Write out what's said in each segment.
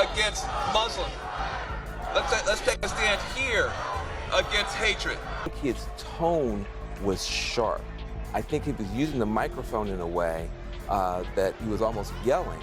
against Muslims. Let's take a stand here against hatred. His tone was sharp. I think he was using the microphone in a way that he was almost yelling.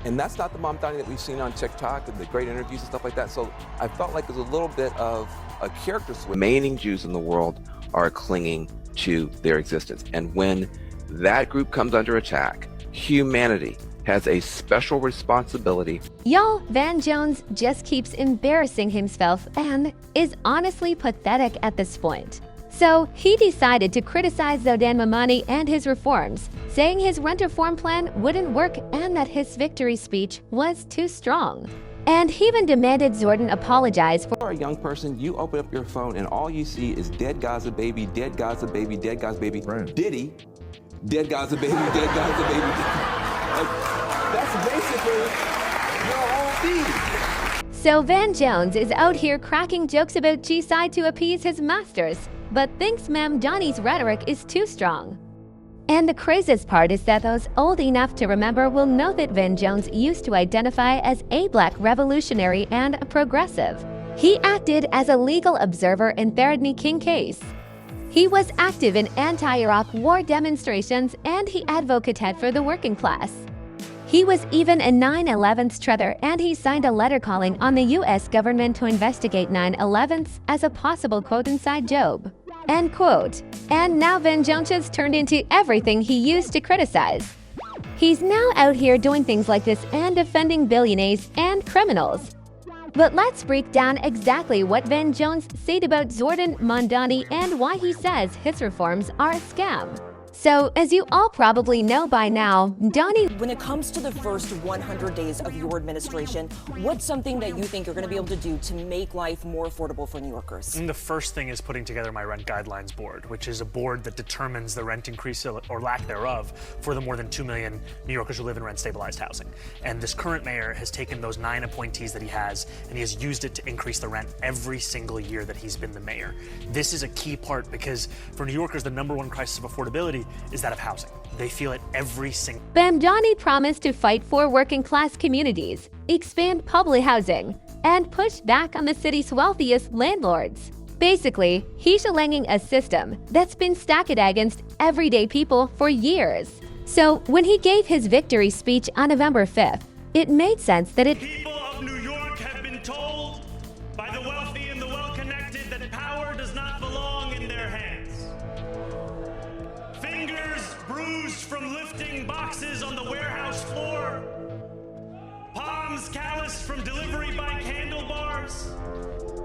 And that's not the Mamdani that we've seen on TikTok and the great interviews and stuff like that. So I felt like it was a little bit of a character switch. Remaining Jews in the world are clinging to their existence. And when that group comes under attack, humanity has a special responsibility. Y'all, Van Jones just keeps embarrassing himself and is honestly pathetic at this point. So he decided to criticize Zohran Mamdani and his reforms, saying his rent reform plan wouldn't work and that his victory speech was too strong. And he even demanded Zohran apologize for— For a young person, you open up your phone and all you see is dead Gaza baby, dead Gaza baby, dead Gaza baby, right. Diddy, dead Gaza baby, dead Gaza baby. That's basically your whole feed. So Van Jones is out here cracking jokes about G-side to appease his masters, but thinks Mamdani's rhetoric is too strong. And the craziest part is that those old enough to remember will know that Van Jones used to identify as a black revolutionary and a progressive. He acted as a legal observer in Rodney King case. He was active in anti-Iraq war demonstrations and he advocated for the working class. He was even a 9/11's truther and he signed a letter calling on the US government to investigate 9/11s as a possible quote inside job. End quote. And now Van Jones has turned into everything he used to criticize. He's now out here doing things like this and defending billionaires and criminals. But let's break down exactly what Van Jones said about Zohran Mamdani and why he says his reforms are a scam. So, as you all probably know by now, Mamdani— When it comes to the first 100 days of your administration, what's something that you think you're going to be able to do to make life more affordable for New Yorkers? And the first thing is putting together my rent guidelines board, which is a board that determines the rent increase or lack thereof for the more than 2 million New Yorkers who live in rent-stabilized housing. And this current mayor has taken those 9 appointees that he has, and he has used it to increase the rent every single year that he's been the mayor. This is a key part because for New Yorkers, the #1 crisis of affordability is that of housing. They feel it every single— Mamdani promised to fight for working-class communities, expand public housing, and push back on the city's wealthiest landlords. Basically, he's shillanging a system that's been stacked against everyday people for years. So when he gave his victory speech on November 5th, it made sense that People of New York have been told by the wealthy and the well-connected that power does not belong in their hands. Fingers bruised from lifting boxes on the warehouse floor. Palms calloused from delivery bike handlebars.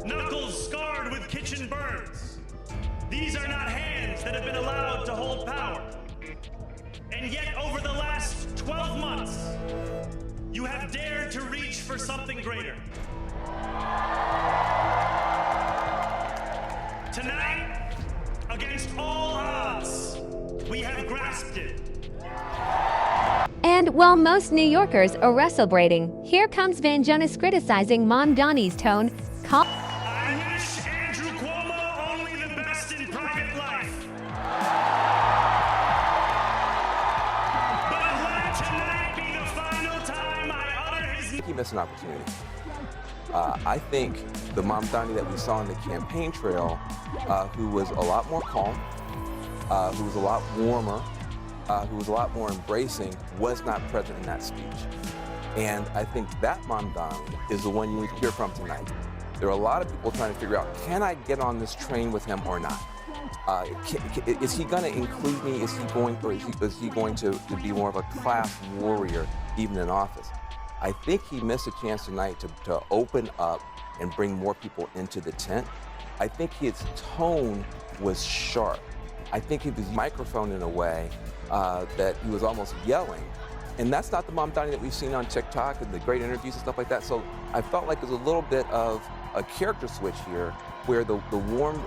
Knuckles scarred with kitchen burns. These are not hands that have been allowed to hold power. And yet over the last 12 months, you have dared to reach for something greater. Tonight, against all odds, we have grasped it. And while most New Yorkers are celebrating, here comes Van Jones criticizing Mamdani's tone, I wish Andrew Cuomo only the best in private life. But let tonight be the final time I utter his— He missed an opportunity. I think the Mamdani that we saw on the campaign trail, who was a lot more calm, who was a lot warmer, who was a lot more embracing, was not present in that speech. And I think that Mamdani is the one you need to hear from tonight. There are a lot of people trying to figure out, can I get on this train with him or not? Is he going to include me? Is he going to be more of a class warrior even in office? I think he missed a chance tonight to open up and bring more people into the tent. I think his tone was sharp. I think he was microphone in a way that he was almost yelling. And that's not the Mamdani that we've seen on TikTok and the great interviews and stuff like that. So I felt like it was a little bit of a character switch here where the warm,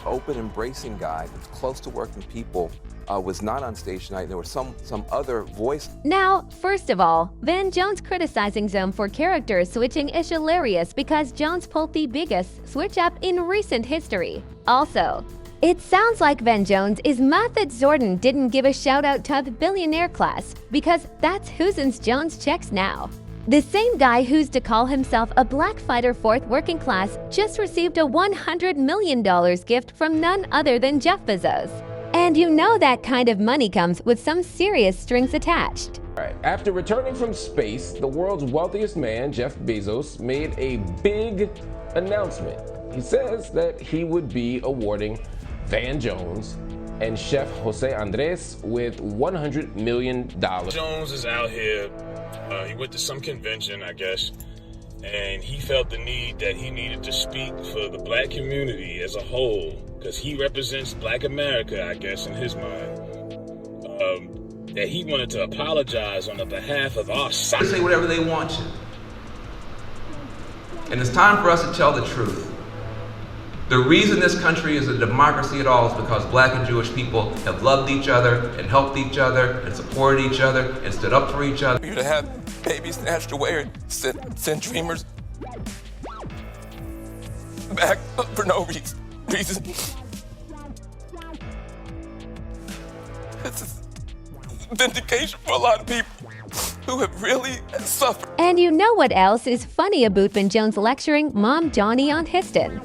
open, embracing guy that's close to working people was not on stage tonight. There was some other voice. Now, first of all, Van Jones criticizing Zohran for character switching is hilarious because Jones pulled the biggest switch up in recent history. Also, it sounds like Van Jones is mad that Zohran didn't give a shout out to the billionaire class because that's who's in Jones checks now. The same guy who's to call himself a black fighter for working class just received a $100 million gift from none other than Jeff Bezos. And you know that kind of money comes with some serious strings attached. Right. After returning from space, the world's wealthiest man, Jeff Bezos, made a big announcement. He says that he would be awarding Van Jones and Chef Jose Andres with $100 million. Jones is out here. He went to some convention, I guess, and he felt the need that he needed to speak for the black community as a whole, because he represents black America, I guess, in his mind. That he wanted to apologize on the behalf of our side. They say whatever they want to. And it's time for us to tell the truth. The reason this country is a democracy at all is because black and Jewish people have loved each other and helped each other and supported each other and stood up for each other. You to have babies snatched away or send dreamers back for no reason. This is vindication for a lot of people who have really suffered. And you know what else is funny about Van Jones lecturing Mamdani on Histon?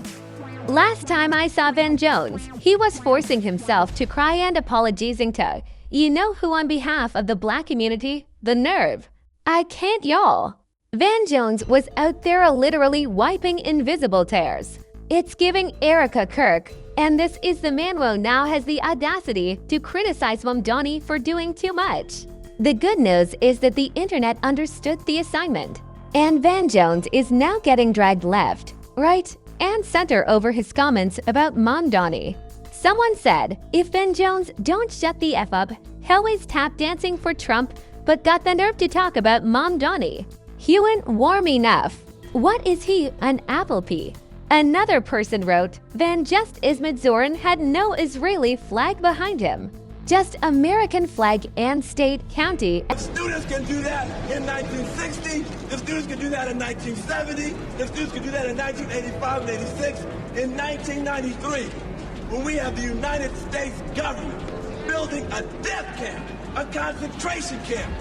Last time I saw Van Jones, he was forcing himself to cry and apologizing to, you know who on behalf of the black community? The nerve. I can't y'all. Van Jones was out there literally wiping invisible tears. It's giving Erica Kirk, and this is the man who now has the audacity to criticize Mamdani for doing too much. The good news is that the internet understood the assignment, and Van Jones is now getting dragged left, right, and center over his comments about Mamdani. Someone said, if Van Jones don't shut the F up, he'll always tap dancing for Trump, but got the nerve to talk about Mamdani. He went warm enough. What is he, an apple pea? Another person wrote, Van just Ismet Zohran had no Israeli flag behind him. Just American flag and state county. If students can do that in 1960, if students can do that in 1970, if students can do that in 1985 and 86, in 1993, when we have the United States government building a death camp, a concentration camp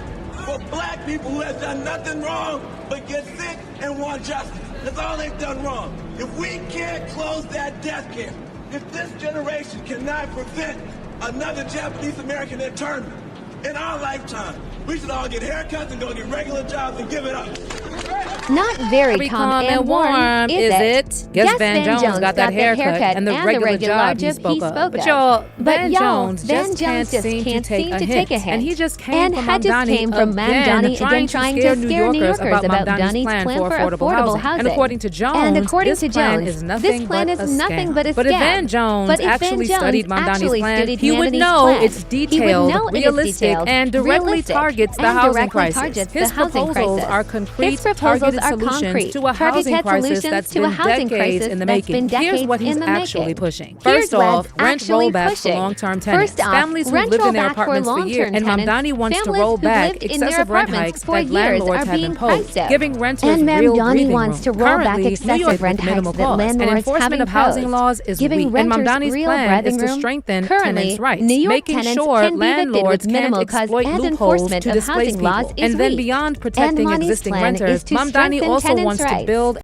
for black people who have done nothing wrong but get sick and want justice. That's all they've done wrong. If we can't close that death camp, if this generation cannot prevent another Japanese American internment in our lifetime, we should all get haircuts and go get regular jobs and give it up. Not very calm and warm, is it? Guess Van Jones got that haircut and the regular job he spoke of. But y'all, Van Jones just can't seem to take a hint. And he just came from Mamdani again trying to scare New Yorkers about Mamdani's plan for affordable housing. And according to Jones, this plan is nothing but a scam. But if Van Jones actually studied Mamdani's plan, he would know it's detailed, realistic, and directly targets the housing crisis. His proposals are concrete, targeted solutions to a housing crisis that's been decades in the making. Here's what he's actually pushing. First off, rent rollback for long-term tenants. Families who've lived in their apartments for years, and Mamdani wants to roll back excessive rent hikes that landlords have imposed, giving renters real breathing room. Currently, New York with minimal cost, and enforcement of housing laws is weak, and Mamdani's plan is to strengthen tenants' rights, making sure landlords can't exploit loopholes to displace people. And then beyond protecting existing renters, Mamdani also wants to build